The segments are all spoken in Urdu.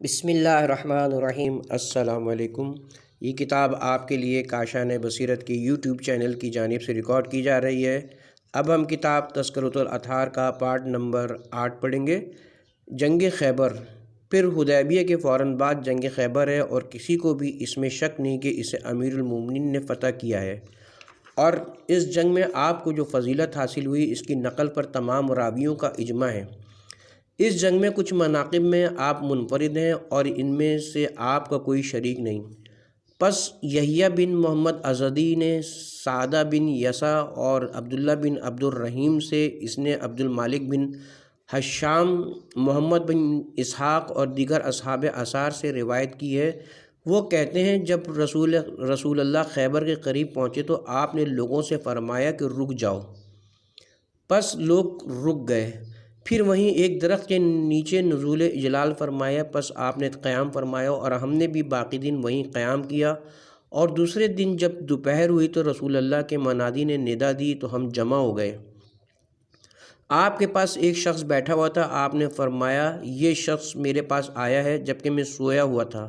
بسم اللہ الرحمن الرحیم۔ السلام علیکم۔ یہ کتاب آپ کے لیے کاشان بصیرت کے یوٹیوب چینل کی جانب سے ریکارڈ کی جا رہی ہے۔ اب ہم کتاب تذکرۃ الاطہار کا پارٹ نمبر 8 پڑھیں گے۔ جنگ خیبر۔ پھر حدیبیہ کے فوراً بعد جنگ خیبر ہے اور کسی کو بھی اس میں شک نہیں کہ اسے امیر المومنین نے فتح کیا ہے، اور اس جنگ میں آپ کو جو فضیلت حاصل ہوئی اس کی نقل پر تمام راویوں کا اجماع ہے۔ اس جنگ میں کچھ مناقب میں آپ منفرد ہیں اور ان میں سے آپ کا کوئی شریک نہیں۔ پس یحییٰ بن محمد ازدی نے سعدہ بن یسع اور عبداللہ بن عبد الرحیم سے، اس نے عبد المالک بن حشام، محمد بن اسحاق اور دیگر اصحاب آثار سے روایت کی ہے۔ وہ کہتے ہیں جب رسول اللہ خیبر کے قریب پہنچے تو آپ نے لوگوں سے فرمایا کہ رک جاؤ۔ پس لوگ رک گئے۔ پھر وہیں ایک درخت کے نیچے نزول اجلال فرمایا۔ پس آپ نے قیام فرمایا اور ہم نے بھی باقی دن وہیں قیام کیا، اور دوسرے دن جب دوپہر ہوئی تو رسول اللہ کے منادی نے ندا دی تو ہم جمع ہو گئے۔ آپ کے پاس ایک شخص بیٹھا ہوا تھا۔ آپ نے فرمایا یہ شخص میرے پاس آیا ہے جبکہ میں سویا ہوا تھا۔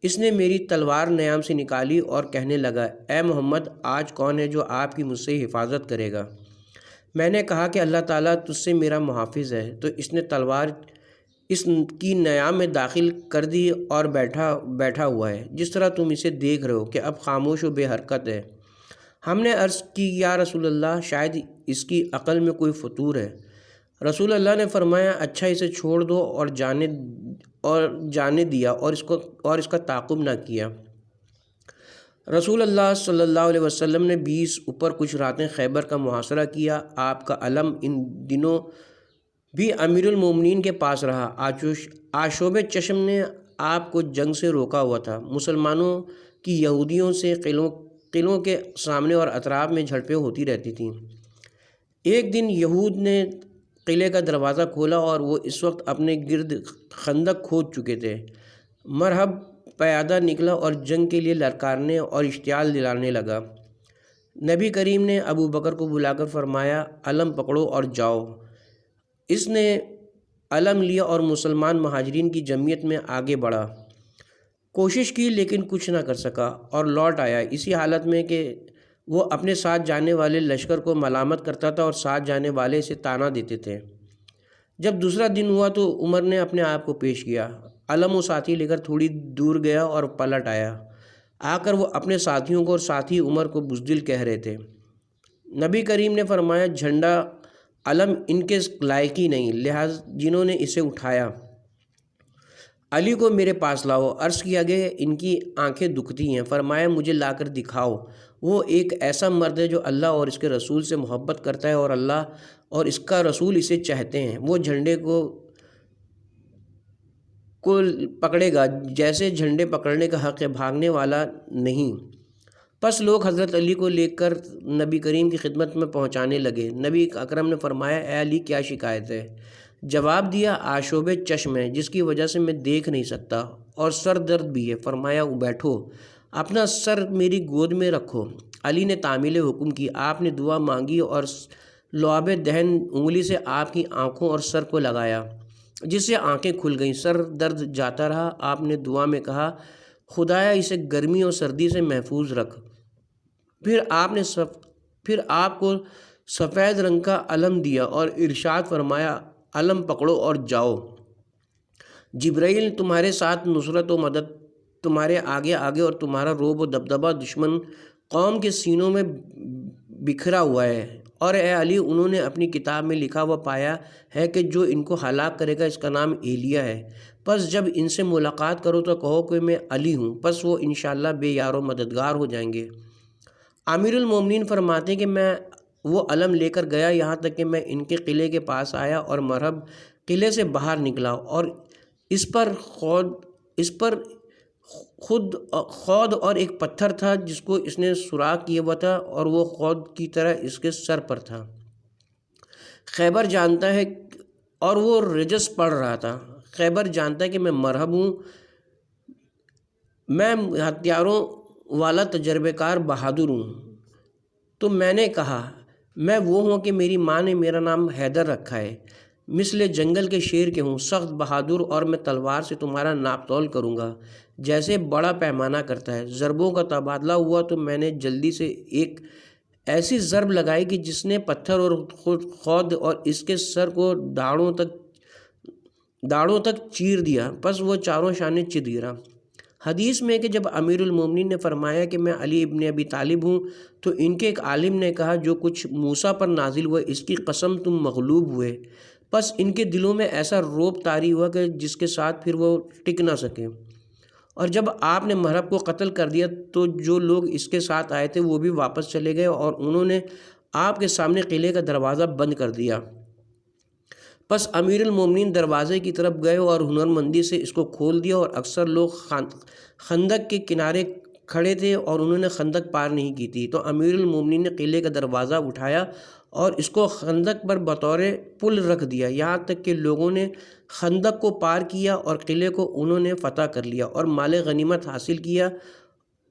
اس نے میری تلوار نیام سے نکالی اور کہنے لگا، اے محمد، آج کون ہے جو آپ کی مجھ سے حفاظت کرے گا؟ میں نے کہا کہ اللہ تعالیٰ تجھ سے میرا محافظ ہے۔ تو اس نے تلوار اس کی نیام میں داخل کر دی اور بیٹھا ہوا ہے، جس طرح تم اسے دیکھ رہے ہو کہ اب خاموش و بے حرکت ہے۔ ہم نے عرض کی، یا رسول اللہ، شاید اس کی عقل میں کوئی فطور ہے۔ رسول اللہ نے فرمایا، اچھا اسے چھوڑ دو، اور جانے دیا اور اس کا تعاقب نہ کیا۔ رسول اللہ صلی اللہ علیہ وسلم نے 20 اوپر کچھ راتیں خیبر کا محاصرہ کیا۔ آپ کا علم ان دنوں بھی امیر المومنین کے پاس رہا۔ آشوب چشم نے آپ کو جنگ سے روکا ہوا تھا۔ مسلمانوں کی یہودیوں سے قلعوں کے سامنے اور اطراف میں جھڑپیں ہوتی رہتی تھیں۔ ایک دن یہود نے قلعے کا دروازہ کھولا اور وہ اس وقت اپنے گرد خندق کھود چکے تھے۔ مرحب پیادہ نکلا اور جنگ کے لیے للکارنے اور اشتعال دلانے لگا۔ نبی کریم نے ابو بکر کو بلا کر فرمایا، علم پکڑو اور جاؤ۔ اس نے علم لیا اور مسلمان مہاجرین کی جمعیت میں آگے بڑھا۔ کوشش کی لیکن کچھ نہ کر سکا اور لوٹ آیا، اسی حالت میں کہ وہ اپنے ساتھ جانے والے لشکر کو ملامت کرتا تھا اور ساتھ جانے والے اسے طعنہ دیتے تھے۔ جب دوسرا دن ہوا تو عمر نے اپنے آپ کو پیش کیا۔ علم و ساتھی لے کر تھوڑی دور گیا اور پلٹ آیا۔ آ کر وہ اپنے ساتھیوں کو اور ساتھی عمر کو بزدل کہہ رہے تھے۔ نبی کریم نے فرمایا، جھنڈا علم ان کے لائق ہی نہیں، لہٰذا جنہوں نے اسے اٹھایا علی کو میرے پاس لاؤ۔ عرض کیا گیا، ان کی آنکھیں دکھتی ہیں۔ فرمایا، مجھے لا کر دکھاؤ۔ وہ ایک ایسا مرد ہے جو اللہ اور اس کے رسول سے محبت کرتا ہے اور اللہ اور اس کا رسول اسے چاہتے ہیں۔ وہ جھنڈے کو پکڑے گا جیسے جھنڈے پکڑنے کا حق ہے، بھاگنے والا نہیں۔ پس لوگ حضرت علی کو لے کر نبی کریم کی خدمت میں پہنچانے لگے۔ نبی اکرم نے فرمایا، اے علی، کیا شکایت ہے؟ جواب دیا، آشوب چشم ہے جس کی وجہ سے میں دیکھ نہیں سکتا، اور سر درد بھی ہے۔ فرمایا، بیٹھو، اپنا سر میری گود میں رکھو۔ علی نے تعمیل حکم کی۔ آپ نے دعا مانگی اور لعاب دہن انگلی سے آپ کی آنکھوں اور سر کو لگایا، جس سے آنکھیں کھل گئیں، سر درد جاتا رہا۔ آپ نے دعا میں کہا، خدایا اسے گرمی اور سردی سے محفوظ رکھ۔ پھر آپ کو سفید رنگ کا علم دیا اور ارشاد فرمایا، علم پکڑو اور جاؤ۔ جبرائیل تمہارے ساتھ، نصرت و مدد تمہارے آگے آگے، اور تمہارا رعب و دبدبہ دشمن قوم کے سینوں میں بکھرا ہوا ہے۔ اور اے علی، انہوں نے اپنی کتاب میں لکھا ہوا پایا ہے کہ جو ان کو ہلاک کرے گا اس کا نام ایلیہ ہے۔ پس جب ان سے ملاقات کرو تو کہو کہ میں علی ہوں، پس وہ انشاءاللہ بے یار و مددگار ہو جائیں گے۔ امیر المومنین فرماتے ہیں کہ میں وہ علم لے کر گیا یہاں تک کہ میں ان کے قلعے کے پاس آیا، اور مرحب قلعے سے باہر نکلا، اور اس پر خود اور ایک پتھر تھا جس کو اس نے سوراخ کیا ہوا تھا، اور وہ خود کی طرح اس کے سر پر تھا۔ خیبر جانتا ہے، اور وہ رجس پڑھ رہا تھا۔ خیبر جانتا ہے کہ میں مرحب ہوں، میں ہتھیاروں والا تجربہ کار بہادر ہوں۔ تو میں نے کہا، میں وہ ہوں کہ میری ماں نے میرا نام حیدر رکھا ہے۔ مثل جنگل کے شیر کے ہوں، سخت بہادر، اور میں تلوار سے تمہارا ناپ تول کروں گا جیسے بڑا پیمانہ کرتا ہے۔ ضربوں کا تبادلہ ہوا تو میں نے جلدی سے ایک ایسی ضرب لگائی کہ جس نے پتھر اور خود اور اس کے سر کو داڑھوں تک چیر دیا، پس وہ چاروں شانے چت گرا۔ حدیث میں کہ جب امیر المومنین نے فرمایا کہ میں علی ابن ابی طالب ہوں، تو ان کے ایک عالم نے کہا جو کچھ موسیٰ پر نازل ہوا اس کی قسم تم مغلوب ہوئے۔ پس ان کے دلوں میں ایسا رعب طاری ہوا کہ جس کے ساتھ پھر وہ ٹک نہ سکے، اور جب آپ نے مہرب کو قتل کر دیا تو جو لوگ اس کے ساتھ آئے تھے وہ بھی واپس چلے گئے، اور انہوں نے آپ کے سامنے قلعے کا دروازہ بند کر دیا۔ پس امیر المومنین دروازے کی طرف گئے اور ہنرمندی سے اس کو کھول دیا، اور اکثر لوگ خندق کے کنارے کھڑے تھے اور انہوں نے خندق پار نہیں کی تھی، تو امیر المومنین نے قلعے کا دروازہ اٹھایا اور اس کو خندق پر بطور پل رکھ دیا، یہاں تک کہ لوگوں نے خندق کو پار کیا اور قلعے کو انہوں نے فتح کر لیا اور مال غنیمت حاصل کیا۔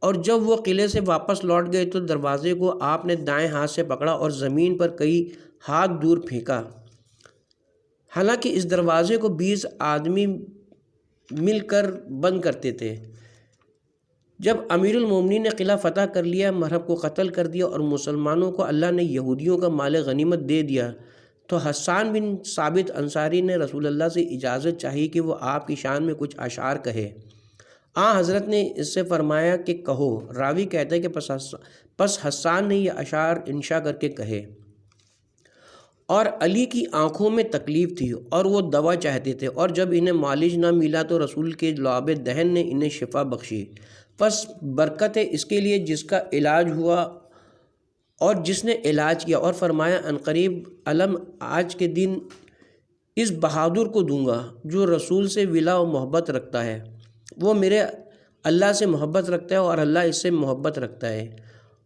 اور جب وہ قلعے سے واپس لوٹ گئے تو دروازے کو آپ نے دائیں ہاتھ سے پکڑا اور زمین پر کئی ہاتھ دور پھینکا، حالانکہ اس دروازے کو 20 آدمی مل کر بند کرتے تھے۔ جب امیر المومنین نے قلعہ فتح کر لیا، مہرب کو قتل کر دیا اور مسلمانوں کو اللہ نے یہودیوں کا مال غنیمت دے دیا، تو حسان بن ثابت انصاری نے رسول اللہ سے اجازت چاہی کہ وہ آپ کی شان میں کچھ اشعار کہے۔ حضرت نے اس سے فرمایا کہ کہو۔ راوی کہتا ہے کہ پس حسان نے یہ اشعار انشاء کر کے کہے، اور علی کی آنکھوں میں تکلیف تھی اور وہ دوا چاہتے تھے، اور جب انہیں معالج نہ ملا تو رسول کے لعاب دہن نے انہیں شفا بخشی۔ پس برکت ہے اس کے لیے جس کا علاج ہوا اور جس نے علاج کیا، اور فرمایا عنقریب علم آج کے دن اس بہادر کو دوں گا جو رسول سے ولا و محبت رکھتا ہے، وہ میرے اللہ سے محبت رکھتا ہے اور اللہ اس سے محبت رکھتا ہے،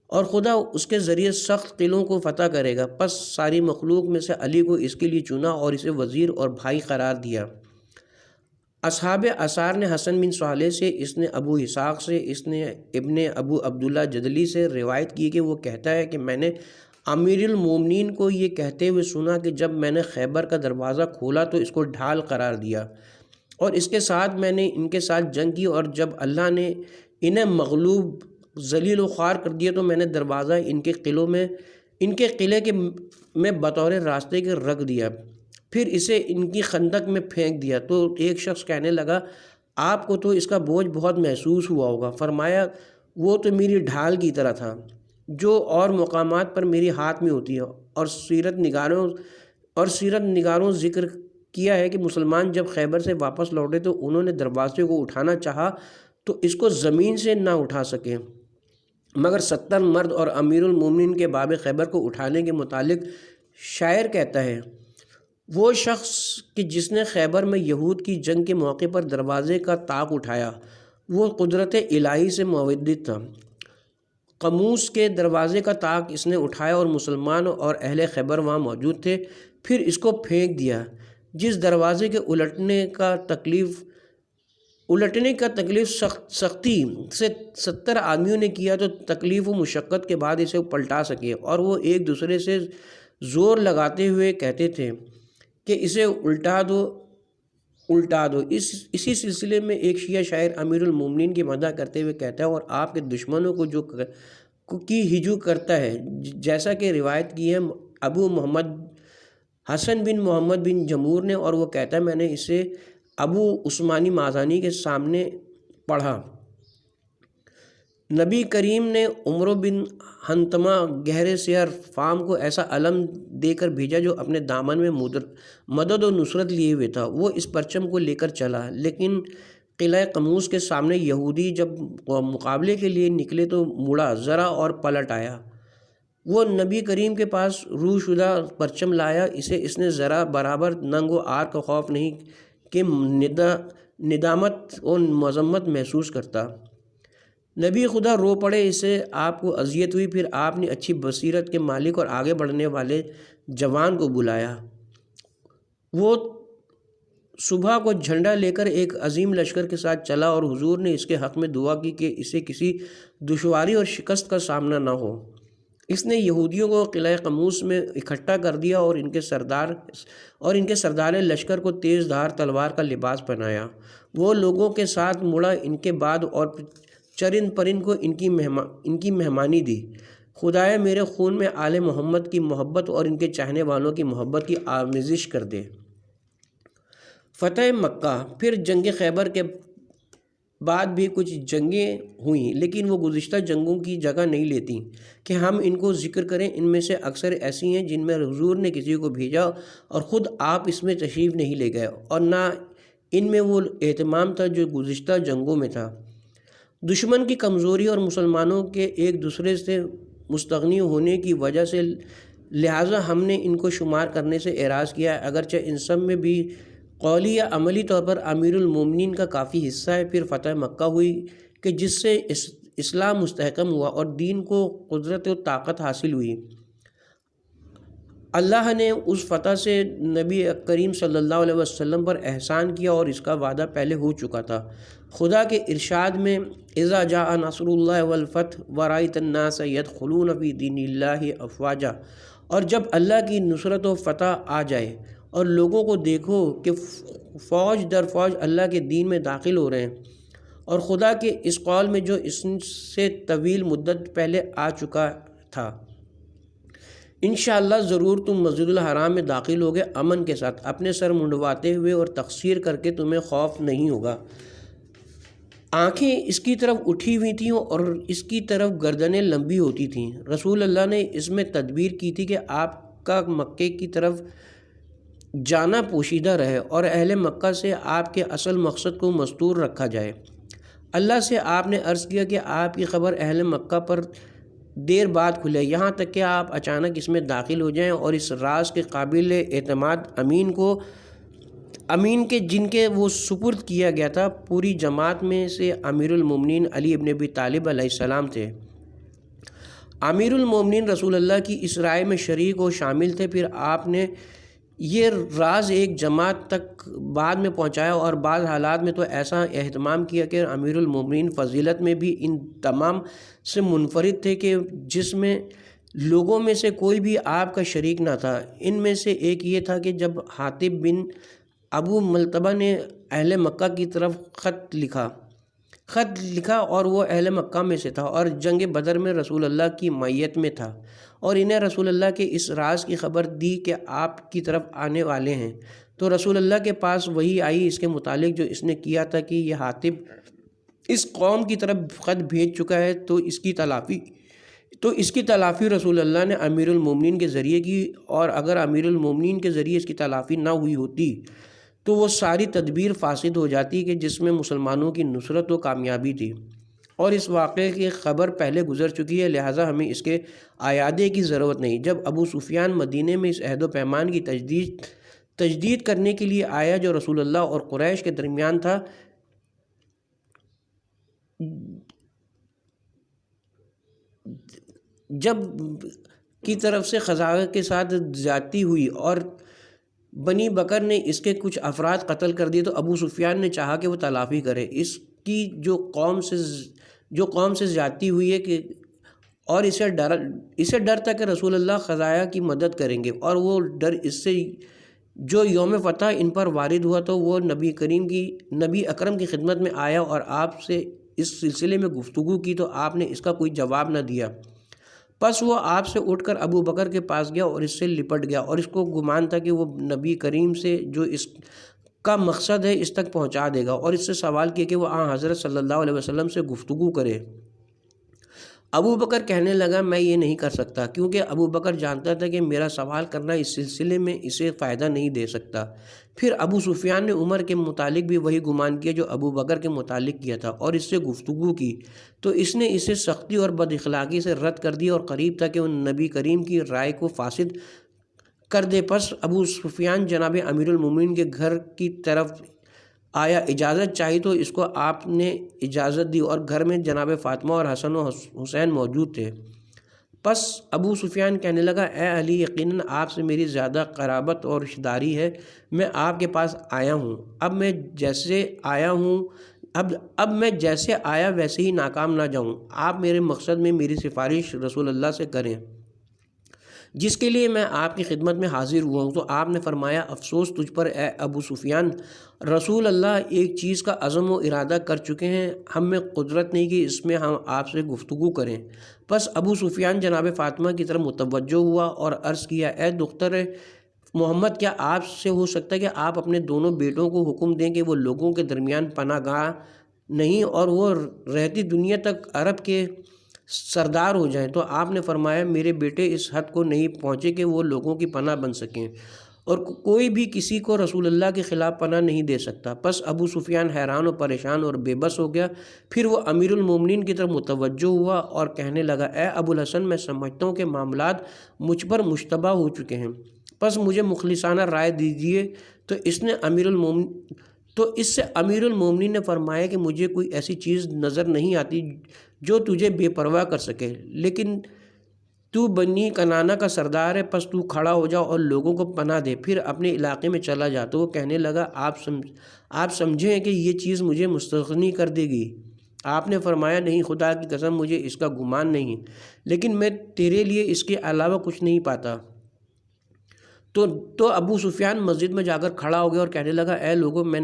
اور خدا اس کے ذریعے سخت قلعوں کو فتح کرے گا۔ پس ساری مخلوق میں سے علی کو اس کے لیے چنا اور اسے وزیر اور بھائی قرار دیا۔ اصحاب آثار نے حسن بن صالح سے، اس نے ابو اسحاق سے، اس نے ابن ابو عبداللہ جدلی سے روایت کی کہ وہ کہتا ہے کہ میں نے امیر المومنین کو یہ کہتے ہوئے سنا کہ جب میں نے خیبر کا دروازہ کھولا تو اس کو ڈھال قرار دیا، اور اس کے ساتھ میں نے ان کے ساتھ جنگ کی، اور جب اللہ نے انہیں مغلوب ذلیل و خوار کر دیا تو میں نے دروازہ ان کے قلعے میں بطور راستے کے رکھ دیا، پھر اسے ان کی خندق میں پھینک دیا۔ تو ایک شخص کہنے لگا آپ کو تو اس کا بوجھ بہت محسوس ہوا ہوگا۔ فرمایا وہ تو میری ڈھال کی طرح تھا جو اور مقامات پر میری ہاتھ میں ہوتی ہے، اور سیرت نگاروں ذکر کیا ہے کہ مسلمان جب خیبر سے واپس لوٹے تو انہوں نے دروازے کو اٹھانا چاہا تو اس کو زمین سے نہ اٹھا سکے، مگر 70 مرد، اور امیر المومنین کے باب خیبر کو اٹھانے کے متعلق شاعر کہتا ہے وہ شخص کہ جس نے خیبر میں یہود کی جنگ کے موقع پر دروازے کا طاق اٹھایا وہ قدرت الہی سے معودت تھا۔ قموس کے دروازے کا طاق اس نے اٹھایا اور مسلمان اور اہل خیبر وہاں موجود تھے، پھر اس کو پھینک دیا۔ جس دروازے کے الٹنے کا تکلیف سختی سے 70 آدمیوں نے کیا تو تکلیف و مشقت کے بعد اسے پلٹا سکے، اور وہ ایک دوسرے سے زور لگاتے ہوئے کہتے تھے کہ اسے الٹا دو۔ اسی سلسلے میں ایک شیعہ شاعر امیر المومنین کی مدح کرتے ہوئے کہتا ہے اور آپ کے دشمنوں کو جو کی ہجو کرتا ہے، جیسا کہ روایت کی ہے ابو محمد حسن بن محمد بن جمور نے، اور وہ کہتا ہے میں نے اسے ابو عثمانی مازانی کے سامنے پڑھا۔ نبی کریم نے عمرو بن حنتمہ گہرے سیار فام کو ایسا علم دے کر بھیجا جو اپنے دامن میں مدد و نصرت لیے ہوئے تھا، وہ اس پرچم کو لے کر چلا، لیکن قلعہ قموس کے سامنے یہودی جب مقابلے کے لیے نکلے تو مڑا ذرا اور پلٹ آیا۔ وہ نبی کریم کے پاس روح شدہ پرچم لایا، اسے اس نے ذرا برابر ننگ و عار کا خوف نہیں کہ ندامت و مذمت محسوس کرتا۔ نبی خدا رو پڑے، اسے آپ کو اذیت ہوئی، پھر آپ نے اچھی بصیرت کے مالک اور آگے بڑھنے والے جوان کو بلایا۔ وہ صبح کو جھنڈا لے کر ایک عظیم لشکر کے ساتھ چلا، اور حضور نے اس کے حق میں دعا کی کہ اسے کسی دشواری اور شکست کا سامنا نہ ہو۔ اس نے یہودیوں کو قلعہ قموس میں اکٹھا کر دیا اور ان کے سردار لشکر کو تیز دھار تلوار کا لباس پہنایا۔ وہ لوگوں کے ساتھ مڑا ان کے بعد اور چرند پرند کو ان کی مہمانی دی۔ خدایا میرے خون میں آل محمد کی محبت اور ان کے چاہنے والوں کی محبت کی آمیزش کر دے۔ فتح مکہ۔ پھر جنگ خیبر کے بعد بھی کچھ جنگیں ہوئیں، لیکن وہ گزشتہ جنگوں کی جگہ نہیں لیتی کہ ہم ان کو ذکر کریں۔ ان میں سے اکثر ایسی ہیں جن میں حضور نے کسی کو بھیجا اور خود آپ اس میں تشریف نہیں لے گئے، اور نہ ان میں وہ اہتمام تھا جو گزشتہ جنگوں میں تھا۔ دشمن کی کمزوری اور مسلمانوں کے ایک دوسرے سے مستغنی ہونے کی وجہ سے لہٰذا ہم نے ان کو شمار کرنے سے اعراض کیا ہے، اگرچہ ان سب میں بھی قولی یا عملی طور پر امیر المومنین کا کافی حصہ ہے۔ پھر فتح مکہ ہوئی کہ جس سے اسلام مستحکم ہوا اور دین کو قدرت و طاقت حاصل ہوئی۔ اللہ نے اس فتح سے نبی کریم صلی اللہ علیہ وسلم پر احسان کیا اور اس کا وعدہ پہلے ہو چکا تھا۔ خدا کے ارشاد میں اذا جاء نصر اللہ والفتح ورأیت الناس يدخلون فی دین اللہ افواجا، اور جب اللہ کی نصرت و فتح آ جائے اور لوگوں کو دیکھو کہ فوج در فوج اللہ کے دین میں داخل ہو رہے ہیں، اور خدا کے اس قول میں جو اس سے طویل مدت پہلے آ چکا تھا، انشاءاللہ ضرور تم مسجد الحرام میں داخل ہوگے امن کے ساتھ، اپنے سر منڈواتے ہوئے اور تقصیر کر کے، تمہیں خوف نہیں ہوگا۔ آنکھیں اس کی طرف اٹھی ہوئی تھیں اور اس کی طرف گردنیں لمبی ہوتی تھیں۔ رسول اللہ نے اس میں تدبیر کی تھی کہ آپ کا مکے کی طرف جانا پوشیدہ رہے اور اہل مکہ سے آپ کے اصل مقصد کو مستور رکھا جائے۔ اللہ سے آپ نے عرض کیا کہ آپ کی خبر اہل مکہ پر دیر بعد کھلے، یہاں تک کہ آپ اچانک اس میں داخل ہو جائیں اور اس راز کے قابل اعتماد امین کے جن کے وہ سپرد کیا گیا تھا، پوری جماعت میں سے امیر المومنین علی ابن ابی طالب علیہ السلام تھے۔ امیر المومنین رسول اللہ کی اس رائے میں شریک و شامل تھے۔ پھر آپ نے یہ راز ایک جماعت تک بعد میں پہنچایا اور بعض حالات میں تو ایسا اہتمام کیا کہ امیر المومنین فضیلت میں بھی ان تمام سے منفرد تھے کہ جس میں لوگوں میں سے کوئی بھی آپ کا شریک نہ تھا۔ ان میں سے ایک یہ تھا کہ جب حاطب بن ابو ملتبہ نے اہل مکہ کی طرف خط لکھا اور وہ اہل مکہ میں سے تھا اور جنگ بدر میں رسول اللہ کی معیت میں تھا، اور انہیں رسول اللہ کے اس راز کی خبر دی کہ آپ کی طرف آنے والے ہیں، تو رسول اللہ کے پاس وحی آئی اس کے متعلق جو اس نے کیا تھا کہ یہ حاطب اس قوم کی طرف خط بھیج چکا ہے، تو اس کی تلافی رسول اللہ نے امیر المومنین کے ذریعے کی، اور اگر امیر المومنین کے ذریعے اس کی تلافی نہ ہوئی ہوتی تو وہ ساری تدبیر فاسد ہو جاتی کہ جس میں مسلمانوں کی نصرت و کامیابی تھی، اور اس واقعے کی خبر پہلے گزر چکی ہے، لہٰذا ہمیں اس کے اعادے کی ضرورت نہیں۔ جب ابو سفیان مدینے میں اس عہد و پیمان کی تجدید کرنے کے لیے آیا جو رسول اللہ اور قریش کے درمیان تھا، جب کی طرف سے خزاعہ کے ساتھ زیادتی ہوئی اور بنی بکر نے اس کے کچھ افراد قتل کر دیے، تو ابو سفیان نے چاہا کہ وہ تلافی کرے اس کی جو قوم سے زیادتی ہوئی ہے کہ، اور اسے ڈر تھا کہ رسول اللہ خزاعہ کی مدد کریں گے، اور وہ ڈر اس سے جو یوم فتح ان پر وارد ہوا تو وہ نبی اکرم کی خدمت میں آیا اور آپ سے اس سلسلے میں گفتگو کی، تو آپ نے اس کا کوئی جواب نہ دیا۔ پس وہ آپ سے اٹھ کر ابو بکر کے پاس گیا اور اس سے لپٹ گیا، اور اس کو گمان تھا کہ وہ نبی کریم سے جو اس کا مقصد ہے اس تک پہنچا دے گا، اور اس سے سوال کیا کہ وہ حضرت صلی اللہ علیہ وسلم سے گفتگو کرے۔ ابو بکر کہنے لگا میں یہ نہیں کر سکتا، کیونکہ ابو بکر جانتا تھا کہ میرا سوال کرنا اس سلسلے میں اسے فائدہ نہیں دے سکتا۔ پھر ابو سفیان نے عمر کے متعلق بھی وہی گمان کیا جو ابو بکر کے متعلق کیا تھا، اور اس سے گفتگو کی، تو اس نے اسے سختی اور بد اخلاقی سے رد کر دیا اور قریب تھا کہ ان نبی کریم کی رائے کو فاسد کر دے۔ پس ابو سفیان جناب امیر المومنین کے گھر کی طرف آیا، اجازت چاہی تو اس کو آپ نے اجازت دی، اور گھر میں جناب فاطمہ اور حسن و حسین موجود تھے۔ پس ابو سفیان کہنے لگا اے علی، یقیناً آپ سے میری زیادہ قرابت اور رشتہ داری ہے، میں آپ کے پاس آیا ہوں، اب میں جیسے آیا ویسے ہی ناکام نہ جاؤں، آپ میرے مقصد میں میری سفارش رسول اللہ سے کریں۔ جس کے لیے میں آپ کی خدمت میں حاضر ہوا ہوں۔ تو آپ نے فرمایا افسوس تجھ پر اے ابو سفیان، رسول اللہ ایک چیز کا عزم و ارادہ کر چکے ہیں، ہم میں قدرت نہیں کہ اس میں ہم آپ سے گفتگو کریں۔ پس ابو سفیان جناب فاطمہ کی طرف متوجہ ہوا اور عرض کیا اے دختر محمد، کیا آپ سے ہو سکتا ہے کہ آپ اپنے دونوں بیٹوں کو حکم دیں کہ وہ لوگوں کے درمیان پناہ گاہ نہیں اور وہ رہتی دنیا تک عرب کے سردار ہو جائیں؟ تو آپ نے فرمایا میرے بیٹے اس حد کو نہیں پہنچے کہ وہ لوگوں کی پناہ بن سکیں، اور کوئی بھی کسی کو رسول اللہ کے خلاف پناہ نہیں دے سکتا۔ پس ابو سفیان حیران و پریشان اور بے بس ہو گیا۔ پھر وہ امیر المومنین کی طرف متوجہ ہوا اور کہنے لگا اے ابو الحسن، میں سمجھتا ہوں کہ معاملات مجھ پر مشتبہ ہو چکے ہیں، پس مجھے مخلصانہ رائے دیجیے۔ تو اس سے امیر المومنین نے فرمایا کہ مجھے کوئی ایسی چیز نظر نہیں آتی جو تجھے بے پرواہ کر سکے، لیکن تو بنی کنانہ کا سردار ہے، پس تو کھڑا ہو جا اور لوگوں کو پناہ دے، پھر اپنے علاقے میں چلا جا۔ تو وہ کہنے لگا آپ سمجھیں کہ یہ چیز مجھے مستغنی کر دے گی؟ آپ نے فرمایا نہیں، خدا کی قسم مجھے اس کا گمان نہیں، لیکن میں تیرے لیے اس کے علاوہ کچھ نہیں پاتا۔ تو ابو سفیان مسجد میں جا کر کھڑا ہو گیا اور کہنے لگا اے لوگوں میں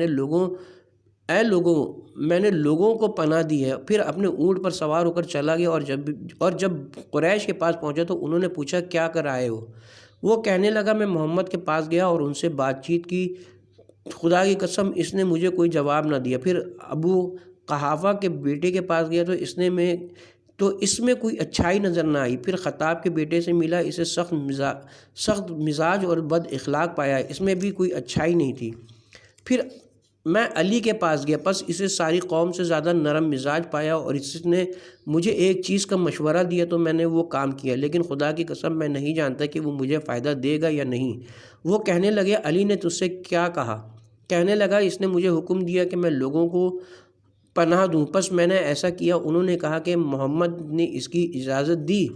نے لوگوں کو پناہ دی ہے۔ پھر اپنے اونٹ پر سوار ہو کر چلا گیا، اور جب قریش کے پاس پہنچا تو انہوں نے پوچھا کیا کر آئے ہو؟ وہ کہنے لگا میں محمد کے پاس گیا اور ان سے بات چیت کی، خدا کی قسم اس نے مجھے کوئی جواب نہ دیا۔ پھر ابو قحافہ کے بیٹے کے پاس گیا تو اس میں کوئی اچھائی نظر نہ آئی۔ پھر خطاب کے بیٹے سے ملا، اسے سخت مزاج اور بد اخلاق پایا، اس میں بھی کوئی اچھائی نہیں تھی۔ پھر میں علی کے پاس گیا، پس اسے ساری قوم سے زیادہ نرم مزاج پایا، اور اس نے مجھے ایک چیز کا مشورہ دیا تو میں نے وہ کام کیا، لیکن خدا کی قسم میں نہیں جانتا کہ وہ مجھے فائدہ دے گا یا نہیں۔ وہ کہنے لگے علی نے تجھ سے کیا کہا؟ کہنے لگا اس نے مجھے حکم دیا کہ میں لوگوں کو پناہ دوں، پس میں نے ایسا کیا۔ انہوں نے کہا کہ محمد نے اس کی اجازت دی؟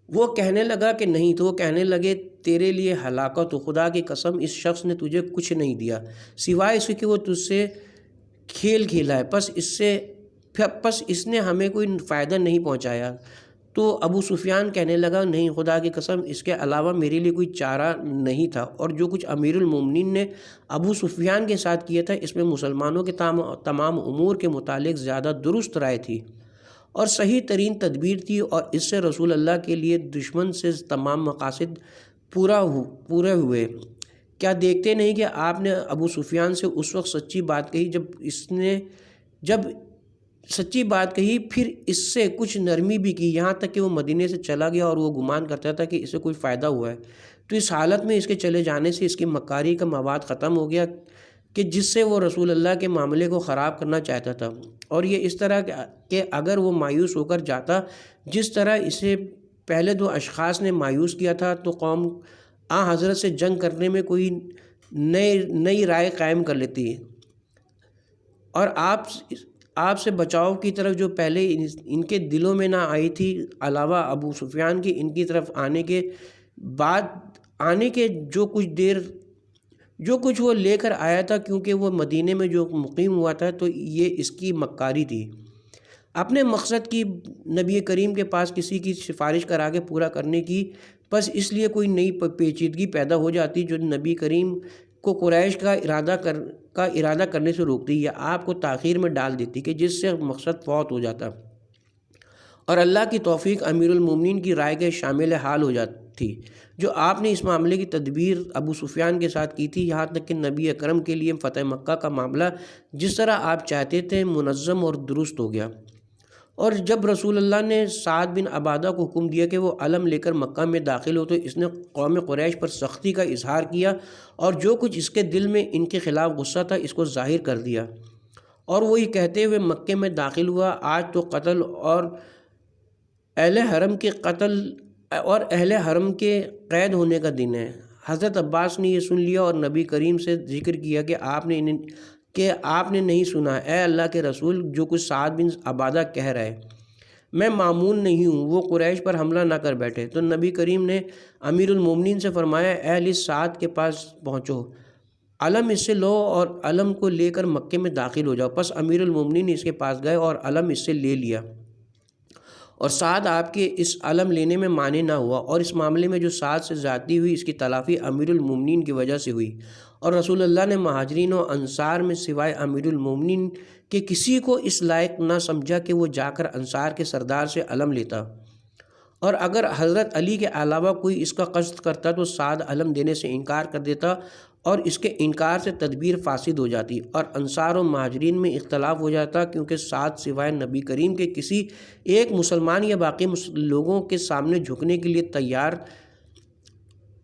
وہ کہنے لگا کہ نہیں۔ تو وہ کہنے لگے تیرے لیے ہلاکت ہو، خدا کی قسم اس شخص نے تجھے کچھ نہیں دیا سوائے اس کے کہ وہ تجھ سے کھیل کھیلا ہے، پس اس نے ہمیں کوئی فائدہ نہیں پہنچایا۔ تو ابو سفیان کہنے لگا نہیں، خدا کی قسم اس کے علاوہ میرے لیے کوئی چارہ نہیں تھا، اور جو کچھ امیر المومنین نے ابو سفیان کے ساتھ کیا تھا اس میں مسلمانوں کے تمام امور کے متعلق زیادہ درست رائے تھی اور صحیح ترین تدبیر تھی، اور اس سے رسول اللہ کے لیے دشمن سے تمام مقاصد پورے ہوئے۔ کیا دیکھتے نہیں کہ آپ نے ابو سفیان سے اس وقت سچی بات کہی جب سچی بات کہی، پھر اس سے کچھ نرمی بھی کی، یہاں تک کہ وہ مدینے سے چلا گیا اور وہ گمان کرتا تھا کہ اسے کوئی فائدہ ہوا ہے۔ تو اس حالت میں اس کے چلے جانے سے اس کی مکاری کا مواد ختم ہو گیا کہ جس سے وہ رسول اللہ کے معاملے کو خراب کرنا چاہتا تھا، اور یہ اس طرح کہ اگر وہ مایوس ہو کر جاتا جس طرح اسے پہلے 2 اشخاص نے مایوس کیا تھا، تو قوم حضرت سے جنگ کرنے میں کوئی نئی رائے قائم کر لیتی، اور آپ سے بچاؤ کی طرف جو پہلے ان کے دلوں میں نہ آئی تھی، علاوہ ابو سفیان کی ان کی طرف آنے کے جو کچھ وہ لے کر آیا تھا، کیونکہ وہ مدینے میں جو مقیم ہوا تھا، تو یہ اس کی مکاری تھی۔ اپنے مقصد کی نبی کریم کے پاس کسی کی سفارش کرا کے پورا کرنے کی، بس اس لیے کوئی نئی پیچیدگی پیدا ہو جاتی جو نبی کریم کو قریش کا ارادہ کرنے سے روکتی یا آپ کو تاخیر میں ڈال دیتی کہ جس سے مقصد فوت ہو جاتا، اور اللہ کی توفیق امیر المومنین کی رائے کے شامل حال ہو جاتی جو آپ نے اس معاملے کی تدبیر ابو سفیان کے ساتھ کی تھی، یہاں تک کہ نبی اکرم کے لیے فتح مکہ کا معاملہ جس طرح آپ چاہتے تھے منظم اور درست ہو گیا۔ اور جب رسول اللہ نے سعد بن عبادہ کو حکم دیا کہ وہ علم لے کر مکہ میں داخل ہو، تو اس نے قوم قریش پر سختی کا اظہار کیا اور جو کچھ اس کے دل میں ان کے خلاف غصہ تھا اس کو ظاہر کر دیا، اور وہ یہ کہتے ہوئے مکے میں داخل ہوا آج تو قتل اور اہل حرم کے قید ہونے کا دن ہے۔ حضرت عباس نے یہ سن لیا اور نبی کریم سے ذکر کیا کہ آپ نے نہیں سنا اے اللہ کے رسول جو کچھ سعد بن عبادہ کہہ رہے، میں مامون نہیں ہوں، وہ قریش پر حملہ نہ کر بیٹھے۔ تو نبی کریم نے امیر المومنین سے فرمایا اہل سعد کے پاس پہنچو، علم اس سے لو اور علم کو لے کر مکے میں داخل ہو جاؤ۔ پس امیر المومنین اس کے پاس گئے اور علم اس سے لے لیا اور سعد آپ کے اس علم لینے میں مانے نہ ہوا، اور اس معاملے میں جو سعد سے زیادتی ہوئی اس کی تلافی امیر المومنین کی وجہ سے ہوئی، اور رسول اللہ نے مہاجرین و انصار میں سوائے امیر المومنین کے کسی کو اس لائق نہ سمجھا کہ وہ جا کر انصار کے سردار سے علم لیتا، اور اگر حضرت علی کے علاوہ کوئی اس کا قصد کرتا تو سعد علم دینے سے انکار کر دیتا، اور اس کے انکار سے تدبیر فاسد ہو جاتی اور انصار و مہاجرین میں اختلاف ہو جاتا، کیونکہ سعد سوائے نبی کریم کے کسی ایک مسلمان یا باقی لوگوں کے سامنے جھکنے کے لیے تیار،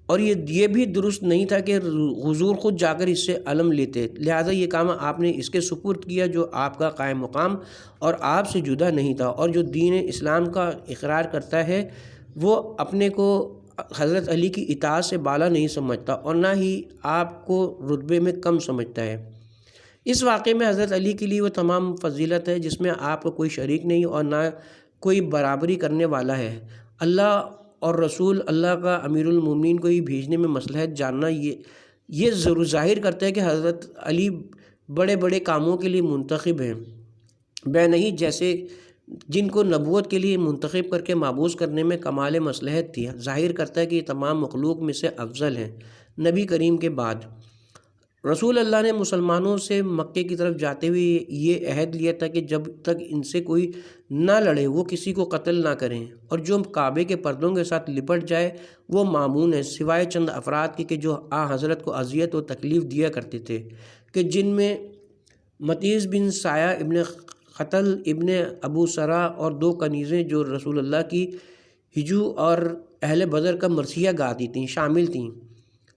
اور یہ بھی درست نہیں تھا کہ حضور خود جا کر اس سے علم لیتے، لہٰذا یہ کام آپ نے اس کے سپرد کیا جو آپ کا قائم مقام اور آپ سے جدا نہیں تھا، اور جو دین اسلام کا اقرار کرتا ہے وہ اپنے کو حضرت علی کی اطاعت سے بالا نہیں سمجھتا اور نہ ہی آپ کو رتبے میں کم سمجھتا ہے۔ اس واقعے میں حضرت علی کے لیے وہ تمام فضیلت ہے جس میں آپ کو کوئی شریک نہیں اور نہ کوئی برابری کرنے والا ہے۔ اللہ اور رسول اللہ کا امیر المومنین کو ہی بھیجنے میں مصلحت جاننا یہ ضرور ظاہر کرتا ہے کہ حضرت علی بڑے بڑے کاموں کے لیے منتخب ہیں، بے نہیں جیسے جن کو نبوت کے لیے منتخب کر کے مابعوث کرنے میں کمال مصلحت تھی، ظاہر کرتا ہے کہ یہ تمام مخلوق میں سے افضل ہیں نبی کریم کے بعد۔ رسول اللہ نے مسلمانوں سے مکے کی طرف جاتے ہوئے یہ عہد لیا تھا کہ جب تک ان سے کوئی نہ لڑے وہ کسی کو قتل نہ کریں، اور جو کعبے کے پردوں کے ساتھ لپٹ جائے وہ مامون ہے، سوائے چند افراد کے کہ جو حضرت کو اذیت و تکلیف دیا کرتے تھے، کہ جن میں متیز بن سایہ ابن قتل ابن ابو سرا اور 2 کنیزیں جو رسول اللہ کی ہجو اور اہل بدر کا مرثیہ گاتی تھیں شامل تھیں۔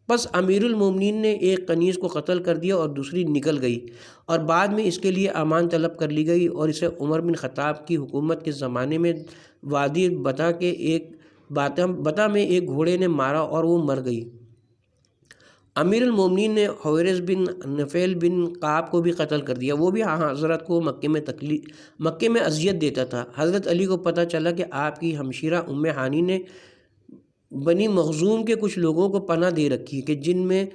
بس امیر المومنین نے ایک کنیز کو قتل کر دیا اور دوسری نکل گئی، اور بعد میں اس کے لیے امان طلب کر لی گئی، اور اسے عمر بن خطاب کی حکومت کے زمانے میں وادی بتا میں ایک گھوڑے نے مارا اور وہ مر گئی۔ امیر المومنین نے حویرث بن نفیل بن قعب کو بھی قتل کر دیا، وہ بھی حضرت کو مکے میں اذیت دیتا تھا۔ حضرت علی کو پتہ چلا کہ آپ کی ہمشیرہ ام ہانی نے بنی مخزوم کے کچھ لوگوں کو پناہ دے رکھی کہ جن میں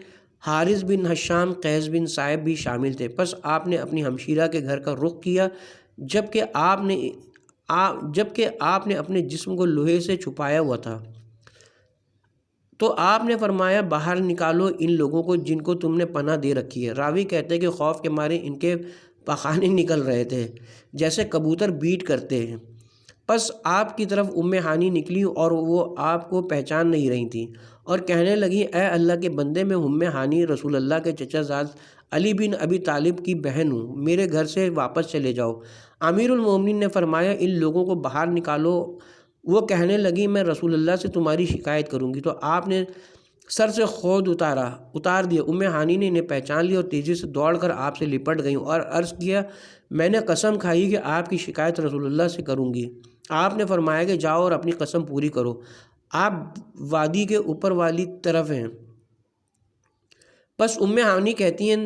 حارث بن ہشام، قیس بن صائب بھی شامل تھے۔ پس آپ نے اپنی ہمشیرہ کے گھر کا رخ کیا، جبکہ آپ نے اپنے جسم کو لوہے سے چھپایا ہوا تھا، تو آپ نے فرمایا باہر نکالو ان لوگوں کو جن کو تم نے پناہ دے رکھی ہے۔ راوی کہتے ہیں کہ خوف کے مارے ان کے پخانے نکل رہے تھے جیسے کبوتر بیٹ کرتے ہیں۔ پس آپ کی طرف ام ہانی نکلی اور وہ آپ کو پہچان نہیں رہی تھیں اور کہنے لگی اے اللہ کے بندے، میں ام ہانی رسول اللہ کے چچا زاد علی بن ابی طالب کی بہن ہوں، میرے گھر سے واپس چلے جاؤ۔ امیر المومنین نے فرمایا ان لوگوں کو باہر نکالو۔ وہ کہنے لگی میں رسول اللہ سے تمہاری شکایت کروں گی، تو آپ نے سر سے خود اتار دیا۔ ام ہانی نے انہیں پہچان لیا اور تیزی سے دوڑ کر آپ سے لپٹ گئیں اور عرض کیا میں نے قسم کھائی کہ آپ کی شکایت رسول اللہ سے کروں گی۔ آپ نے فرمایا کہ جاؤ اور اپنی قسم پوری کرو، آپ وادی کے اوپر والی طرف ہیں۔ بس ام ہانی کہتی ہیں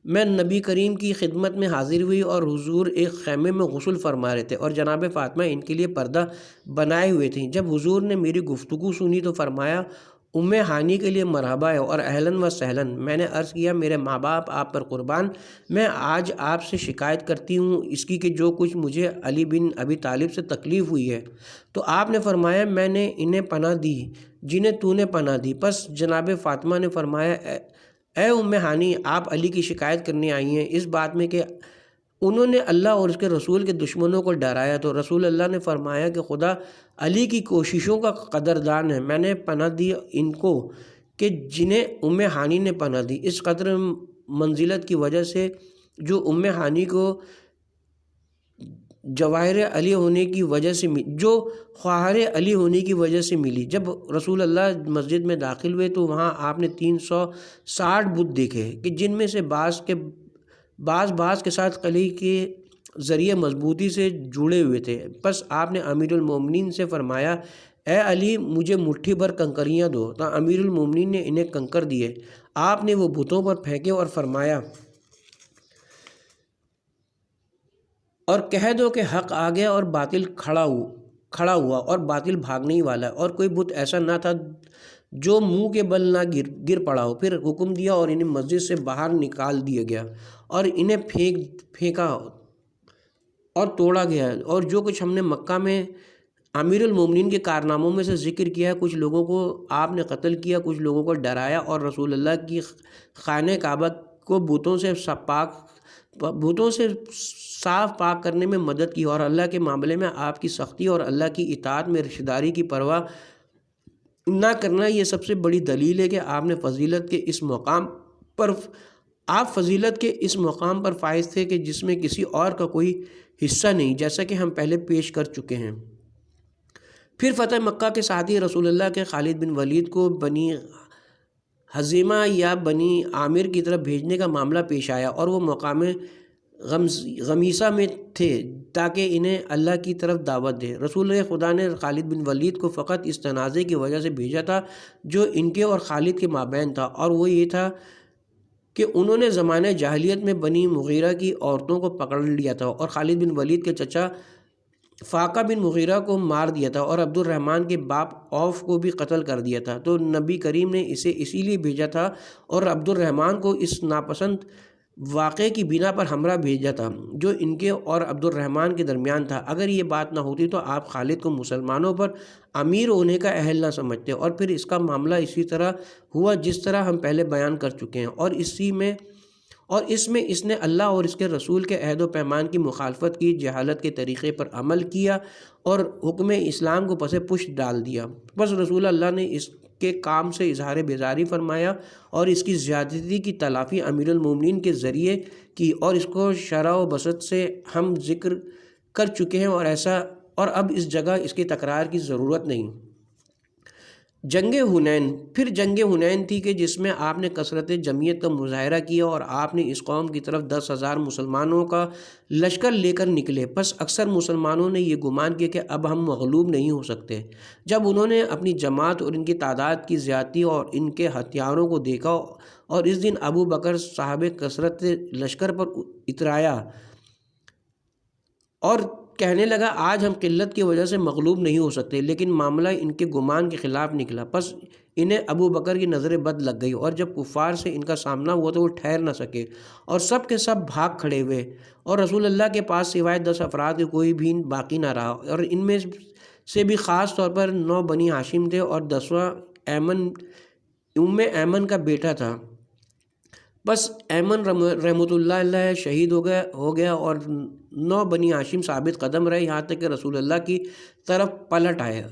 میں نبی کریم کی خدمت میں حاضر ہوئی اور حضور ایک خیمے میں غسل فرما رہے تھے اور جناب فاطمہ ان کے لیے پردہ بنائے ہوئے تھیں۔ جب حضور نے میری گفتگو سنی تو فرمایا ام ہانی کے لیے مرحبا ہے اور اہلاً و سہلاً۔ میں نے عرض کیا میرے ماں باپ آپ پر قربان، میں آج آپ سے شکایت کرتی ہوں اس کی کہ جو کچھ مجھے علی بن ابی طالب سے تکلیف ہوئی ہے۔ تو آپ نے فرمایا میں نے انہیں پناہ دی جنہیں تو نے پناہ دی۔ پس جناب فاطمہ نے فرمایا اے ام ہانی، آپ علی کی شکایت کرنے آئی ہیں اس بات میں کہ انہوں نے اللہ اور اس کے رسول کے دشمنوں کو ڈرایا۔ تو رسول اللہ نے فرمایا کہ خدا علی کی کوششوں کا قدردان ہے، میں نے پناہ دی ان کو کہ جنہیں ام ہانی نے پناہ دی، اس قدر منزلت کی وجہ سے جو ام ہانی کو جواہر علی ہونے کی وجہ سے جو خواہر علی ہونے کی وجہ سے ملی۔ جب رسول اللہ مسجد میں داخل ہوئے تو وہاں آپ نے 360 بت دیکھے کہ جن میں سے بعض کے ساتھ کلی کے ذریعے مضبوطی سے جڑے ہوئے تھے۔ پس آپ نے امیر المومنین سے فرمایا اے علی مجھے مٹھی بھر کنکریاں دو، تو امیر المومنین نے انہیں کنکر دیے۔ آپ نے وہ بتوں پر پھینکے اور فرمایا اور کہہ دو کہ حق آ گیا اور باطل کھڑا ہوا اور باطل بھاگنے ہی والا ہے، اور کوئی بت ایسا نہ تھا جو منہ کے بل نہ گر پڑا ہو۔ پھر حکم دیا اور انہیں مسجد سے باہر نکال دیا گیا اور انہیں پھینکا اور توڑا گیا، اور جو کچھ ہم نے مکہ میں امیر المومنین کے کارناموں میں سے ذکر کیا، کچھ لوگوں کو آپ نے قتل کیا، کچھ لوگوں کو ڈرایا، اور رسول اللہ کی خانہ کعبہ کو بتوں سے صاف پاک کرنے میں مدد کی، اور اللہ کے معاملے میں آپ کی سختی اور اللہ کی اطاعت میں رشتہ داری کی پرواہ نہ کرنا، یہ سب سے بڑی دلیل ہے کہ آپ نے فضیلت کے اس مقام پر فائز تھے کہ جس میں کسی اور کا کوئی حصہ نہیں، جیسا کہ ہم پہلے پیش کر چکے ہیں۔ پھر فتح مکہ کے ساتھ ہی رسول اللہ کے خالد بن ولید کو بنی حزیمہ یا بنی عامر کی طرف بھیجنے کا معاملہ پیش آیا، اور وہ مقام غمیسہ میں تھے تاکہ انہیں اللہ کی طرف دعوت دے۔ رسول خدا نے خالد بن ولید کو فقط اس تنازع کی وجہ سے بھیجا تھا جو ان کے اور خالد کے مابین تھا، اور وہ یہ تھا کہ انہوں نے زمانہ جاہلیت میں بنی مغیرہ کی عورتوں کو پکڑ لیا تھا، اور خالد بن ولید کے چچا فاقہ بن مغیرہ کو مار دیا تھا، اور عبد الرحمن کے باپ عوف کو بھی قتل کر دیا تھا۔ تو نبی کریم نے اسے اسی لیے بھیجا تھا اور عبد الرحمن کو اس ناپسند واقعے کی بنا پر ہمراہ بھیجا تھا جو ان کے اور عبد الرحمن کے درمیان تھا۔ اگر یہ بات نہ ہوتی تو آپ خالد کو مسلمانوں پر امیر ہونے کا اہل نہ سمجھتے، اور پھر اس کا معاملہ اسی طرح ہوا جس طرح ہم پہلے بیان کر چکے ہیں، اور اس میں اس نے اللہ اور اس کے رسول کے عہد و پیمان کی مخالفت کی، جہالت کے طریقے پر عمل کیا اور حکم اسلام کو پس پشت ڈال دیا۔ بس رسول اللہ نے اس کے کام سے اظہار بیزاری فرمایا اور اس کی زیادتی کی تلافی امیر المومنین کے ذریعے کی، اور اس کو شرح و بسط سے ہم ذکر کر چکے ہیں، اور اب اس جگہ اس کی تکرار کی ضرورت نہیں۔ جنگ حنین، پھر جنگ حنین تھی کہ جس میں آپ نے کثرت جمعیت کا مظاہرہ کیا، اور آپ نے اس قوم کی طرف 10,000 مسلمانوں کا لشکر لے کر نکلے۔ بس اکثر مسلمانوں نے یہ گمان کیا کہ اب ہم مغلوب نہیں ہو سکتے۔ جب انہوں نے اپنی جماعت اور ان کی تعداد کی زیادتی اور ان کے ہتھیاروں کو دیکھا، اور اس دن ابو بکر صاحب کثرت لشکر پر اترایا اور کہنے لگا آج ہم قلت کی وجہ سے مغلوب نہیں ہو سکتے، لیکن معاملہ ان کے گمان کے خلاف نکلا۔ پس انہیں ابو بکر کی نظر بد لگ گئی، اور جب کفار سے ان کا سامنا ہوا تو وہ ٹھہر نہ سکے اور سب کے سب بھاگ کھڑے ہوئے، اور رسول اللہ کے پاس سوائے 10 افراد کے کوئی بھی باقی نہ رہا، اور ان میں سے بھی خاص طور پر 9 بنی ہاشم تھے، اور 10واں ایمن کا بیٹا تھا۔ بس ایمن رحمۃ اللہ علیہ شہید ہو گیا اور 9 بنی ہاشم ثابت قدم رہے، یہاں تک کہ رسول اللہ کی طرف پلٹ آئے۔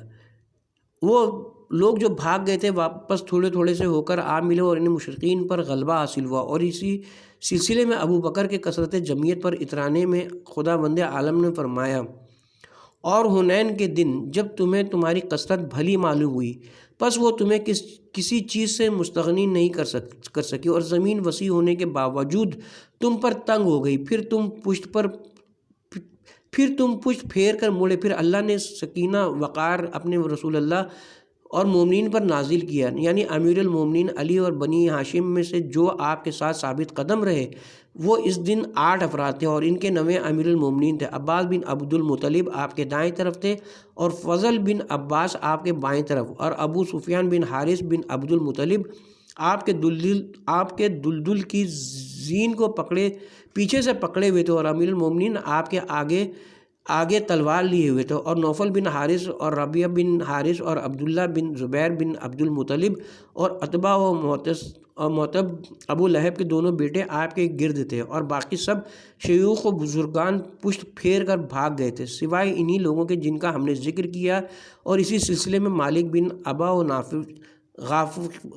وہ لوگ جو بھاگ گئے تھے واپس تھوڑے تھوڑے سے ہو کر آ ملے، اور انہیں مشرکین پر غلبہ حاصل ہوا، اور اسی سلسلے میں ابو بکر کے کثرت جمعیت پر اترانے میں خدا بند عالم نے فرمایا، اور حنین کے دن جب تمہیں تمہاری کثرت بھلی معلوم ہوئی، پس وہ تمہیں کسی چیز سے مستغنی نہیں کر سکی، اور زمین وسیع ہونے کے باوجود تم پر تنگ ہو گئی، پھر تم پشت پھیر کر مڑے، پھر اللہ نے سکینہ وقار اپنے رسول اللہ اور مومنین پر نازل کیا، یعنی امیر المومنین علی اور بنی ہاشم میں سے جو آپ کے ساتھ ثابت قدم رہے وہ اس دن 8 افراد تھے، اور ان کے نویں امیر المومنین تھے۔ عباس بن عبد المطلب آپ کے دائیں طرف تھے، اور فضل بن عباس آپ کے بائیں طرف، اور ابو سفیان بن حارث بن عبد المطلب آپ کے دلدل کی زین کو پیچھے سے پکڑے ہوئے تھے، اور امیر المومنین آپ کے آگے تلوار لیے ہوئے تھے، اور نوفل بن حارث اور ربیعہ بن حارث اور عبداللہ بن زبیر بن عبد المطلب اور عتبہ و معتب ابو لہب کے دونوں بیٹے آپ کے گرد تھے، اور باقی سب شیوخ و بزرگان پشت پھیر کر بھاگ گئے تھے، سوائے انہی لوگوں کے جن کا ہم نے ذکر کیا۔ اور اسی سلسلے میں مالک بن ابا و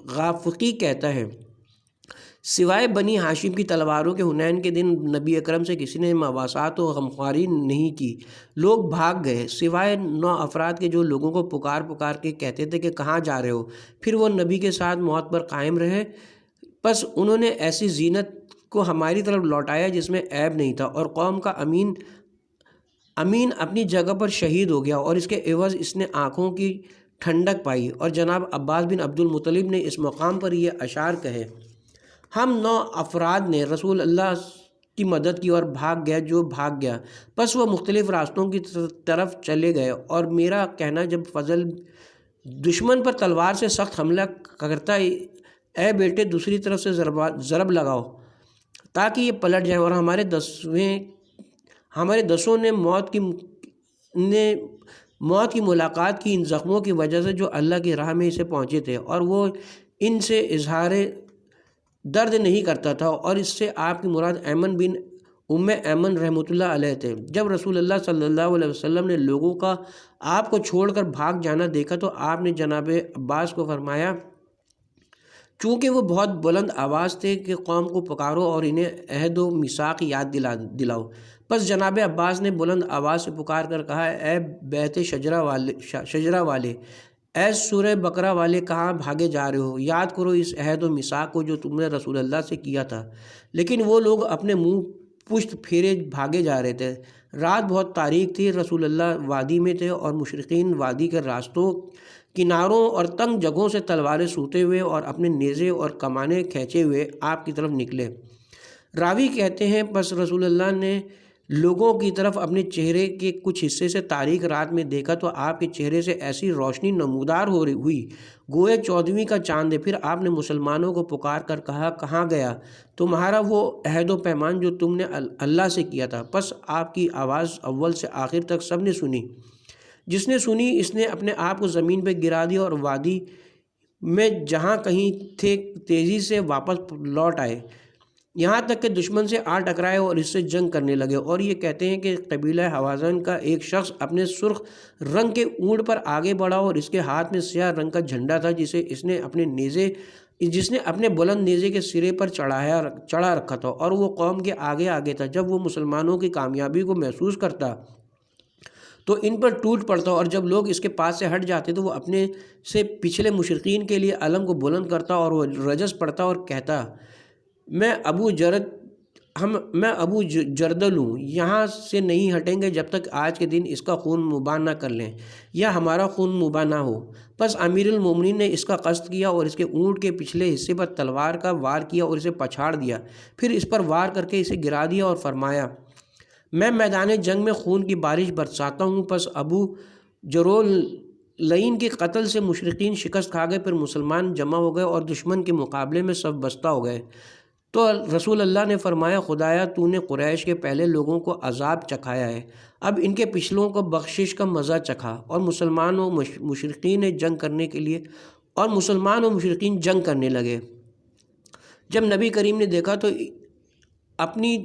غافقی کہتا ہے، سوائے بنی ہاشم کی تلواروں کے حنین کے دن نبی اکرم سے کسی نے مواسات و غمخواری نہیں کی، لوگ بھاگ گئے سوائے 9 افراد کے جو لوگوں کو پکار کے کہتے تھے کہ کہاں جا رہے ہو، پھر وہ نبی کے ساتھ موت پر قائم رہے۔ پس انہوں نے ایسی زینت کو ہماری طرف لوٹایا جس میں عیب نہیں تھا، اور قوم کا امین اپنی جگہ پر شہید ہو گیا، اور اس کے عوض اس نے آنکھوں کی ٹھنڈک پائی۔ اور جناب عباس بن عبد المطلب نے اس مقام پر یہ اشعار کہے، ہم 9 افراد نے رسول اللہ کی مدد کی اور بھاگ گیا جو بھاگ گیا، پس وہ مختلف راستوں کی طرف چلے گئے، اور میرا کہنا جب فضل دشمن پر تلوار سے سخت حملہ کرتا، اے بیٹے دوسری طرف سے ضرب لگاؤ تاکہ یہ پلٹ جائیں، اور ہمارے دسوں نے موت کی ملاقات کی ان زخموں کی وجہ سے جو اللہ کی راہ میں اسے پہنچے تھے، اور وہ ان سے اظہار درد نہیں کرتا تھا، اور اس سے آپ کی مراد ایمن بن ایمن رحمۃ اللہ علیہ تھے۔ جب رسول اللہ صلی اللہ علیہ وسلم نے لوگوں کا آپ کو چھوڑ کر بھاگ جانا دیکھا تو آپ نے جناب عباس کو فرمایا، چونکہ وہ بہت بلند آواز تھے، کہ قوم کو پکارو اور انہیں عہد و میثاق یاد دلاؤ۔ پس جناب عباس نے بلند آواز سے پکار کر کہا، اے بیت شجرہ والے، اے سورہ بقرہ والے، کہاں بھاگے جا رہے ہو؟ یاد کرو اس عہد و میثاق کو جو تم نے رسول اللہ سے کیا تھا۔ لیکن وہ لوگ اپنے منہ پشت پھیرے بھاگے جا رہے تھے۔ رات بہت تاریک تھی، رسول اللہ وادی میں تھے، اور مشرقین وادی کے راستوں، کناروں اور تنگ جگہوں سے تلواریں سوتے ہوئے اور اپنے نیزے اور کمانیں کھینچے ہوئے آپ کی طرف نکلے۔ راوی کہتے ہیں، پس رسول اللہ نے لوگوں کی طرف اپنے چہرے کے کچھ حصے سے تاریک رات میں دیکھا تو آپ کے چہرے سے ایسی روشنی نمودار ہوئی گویا 14ویں کا چاند ہے۔ پھر آپ نے مسلمانوں کو پکار کر کہا، کہاں گیا تمہارا وہ عہد و پیمان جو تم نے اللہ سے کیا تھا؟ پس آپ کی آواز اول سے آخر تک سب نے سنی۔ جس نے سنی اس نے اپنے آپ کو زمین پہ گرا دیا، اور وادی میں جہاں کہیں تھے تیزی سے واپس لوٹ آئے، یہاں تک کہ دشمن سے آ ٹکرائے اور اس سے جنگ کرنے لگے۔ اور یہ کہتے ہیں کہ قبیلہ حوازن کا ایک شخص اپنے سرخ رنگ کے اونٹ پر آگے بڑھا، اور اس کے ہاتھ میں سیاہ رنگ کا جھنڈا تھا، جس نے اپنے بلند نیزے کے سرے پر چڑھا رکھا تھا، اور وہ قوم کے آگے آگے تھا۔ جب وہ مسلمانوں کی کامیابی کو محسوس کرتا تو ان پر ٹوٹ پڑتا، اور جب لوگ اس کے پاس سے ہٹ جاتے تو وہ اپنے سے پچھلے مشرقین کے لیے علم کو بلند کرتا اور وہ رجس پڑھتا اور کہتا، میں ابو جردل ہوں، یہاں سے نہیں ہٹیں گے جب تک آج کے دن اس کا خون مباح نہ کر لیں یا ہمارا خون مباح نہ ہو۔ پس امیر المومنین نے اس کا قصد کیا اور اس کے اونٹ کے پچھلے حصے پر تلوار کا وار کیا اور اسے پچھاڑ دیا، پھر اس پر وار کر کے اسے گرا دیا اور فرمایا، میں میدان جنگ میں خون کی بارش برساتا ہوں۔ پس ابو جرول لعین کے قتل سے مشرقین شکست کھا گئے، پھر مسلمان جمع ہو گئے اور دشمن کے مقابلے میں صف بستہ ہو گئے۔ تو رسول اللہ نے فرمایا، خدایا تو نے قریش کے پہلے لوگوں کو عذاب چکھایا ہے، اب ان کے پچھلوں کو بخشش کا مزہ چکھا۔ اور مسلمان و مشرقین جنگ کرنے لگے۔ جب نبی کریم نے دیکھا تو اپنی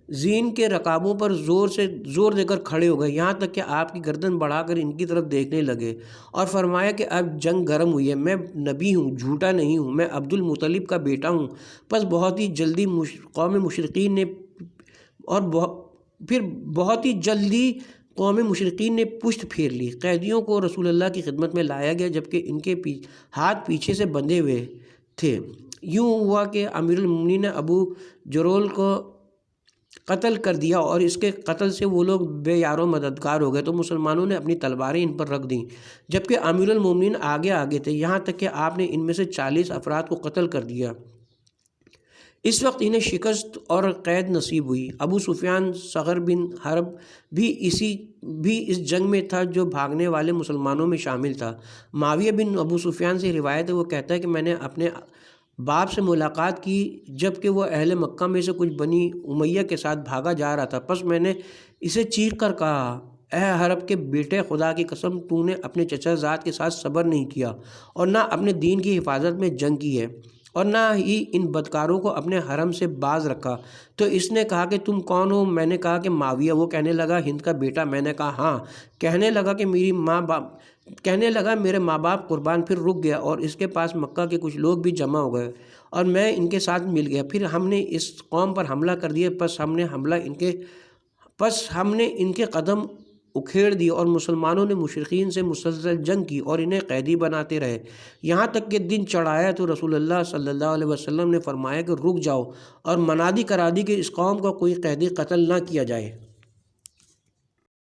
زین کے رکابوں پر زور دے کر کھڑے ہو گئے، یہاں تک کہ آپ کی گردن بڑھا کر ان کی طرف دیکھنے لگے، اور فرمایا کہ اب جنگ گرم ہوئی ہے، میں نبی ہوں، جھوٹا نہیں ہوں، میں عبد المطلب کا بیٹا ہوں۔ پس بہت ہی جلدی قوم مشرقین نے پشت پھیر لی۔ قیدیوں کو رسول اللہ کی خدمت میں لایا گیا، جبکہ ان کے ہاتھ پیچھے سے بندھے ہوئے تھے۔ یوں ہوا کہ امیر المومنین نے ابو جرول کو قتل کر دیا، اور اس کے قتل سے وہ لوگ بے یار و مددگار ہو گئے، تو مسلمانوں نے اپنی تلواریں ان پر رکھ دیں، جبکہ امیر المومنین آگے تھے، یہاں تک کہ آپ نے ان میں سے 40 افراد کو قتل کر دیا۔ اس وقت انہیں شکست اور قید نصیب ہوئی۔ ابو سفیان صغر بن حرب بھی اس جنگ میں تھا جو بھاگنے والے مسلمانوں میں شامل تھا۔ معاویہ بن ابو سفیان سے روایت ہے، وہ کہتا ہے کہ میں نے اپنے باپ سے ملاقات کی جب کہ وہ اہل مکہ میں سے کچھ بنی امیہ کے ساتھ بھاگا جا رہا تھا، پس میں نے اسے چیخ کر کہا، اے حرب کے بیٹے، خدا کی قسم تو نے اپنے چچا زاد کے ساتھ صبر نہیں کیا اور نہ اپنے دین کی حفاظت میں جنگ کی ہے، اور نہ ہی ان بدکاروں کو اپنے حرم سے باز رکھا۔ تو اس نے کہا کہ تم کون ہو؟ میں نے کہا کہ معاویہ۔ وہ کہنے لگا، ہند کا بیٹا؟ میں نے کہا ہاں۔ کہنے لگا میرے ماں باپ قربان۔ پھر رک گیا، اور اس کے پاس مکہ کے کچھ لوگ بھی جمع ہو گئے، اور میں ان کے ساتھ مل گیا۔ پھر ہم نے اس قوم پر حملہ کر دیا، پس ہم نے ان کے قدم اکھیڑ دیے، اور مسلمانوں نے مشرقین سے مسلسل جنگ کی اور انہیں قیدی بناتے رہے، یہاں تک کہ دن چڑھ آیا تو رسول اللہ صلی اللہ علیہ وسلم نے فرمایا کہ رک جاؤ اور منادی کرا دی کہ اس قوم کا کوئی قیدی قتل نہ کیا جائے۔